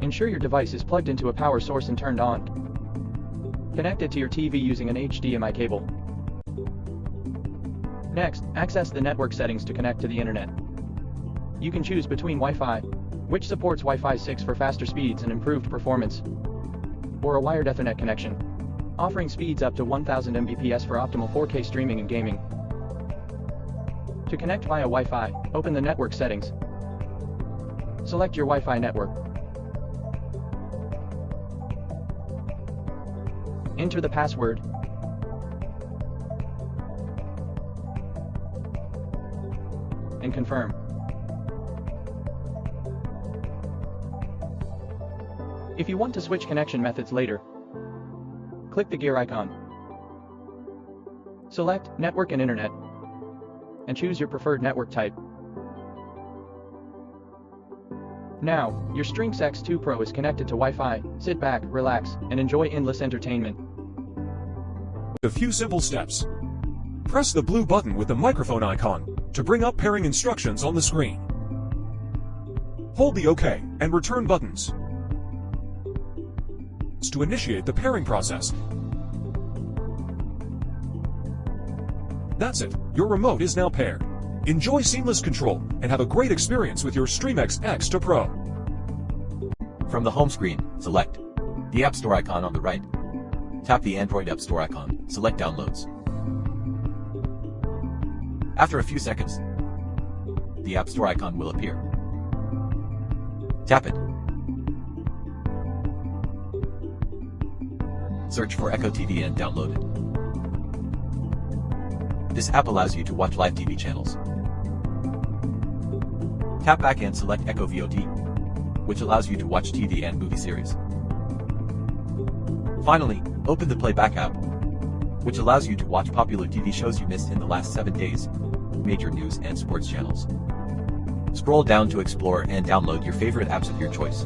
Ensure your device is plugged into a power source and turned on. Connect it to your TV using an HDMI cable. Next, access the network settings to connect to the internet. You can choose between Wi-Fi, which supports Wi-Fi 6 for faster speeds and improved performance, or a wired Ethernet connection, offering speeds up to 1000 Mbps for optimal 4K streaming and gaming. To connect via Wi-Fi, open the network settings. Select your Wi-Fi network. Enter the password. And confirm. If you want to switch connection methods later, click the gear icon. Select Network and Internet, and choose your preferred network type. Now, your StreamX 2 Pro is connected to Wi-Fi. Sit back, relax, and enjoy endless entertainment. A few simple steps. Press the blue button with the microphone icon to bring up pairing instructions on the screen. Hold the OK and return buttons to initiate the pairing process. That's it, your remote is now paired. Enjoy seamless control and have a great experience with your StreamX X 2 Pro. From the home screen, select the App Store icon on the right. Tap the Android App Store icon, select Downloads. After a few seconds, the App Store icon will appear. Tap it. Search for Echo TV and download it. This app allows you to watch live TV channels. Tap back and select Echo VOD, which allows you to watch TV and movie series. Finally, open the Playback app, which allows you to watch popular TV shows you missed in the last 7 days, major news and sports channels. Scroll down to explore and download your favorite apps of your choice.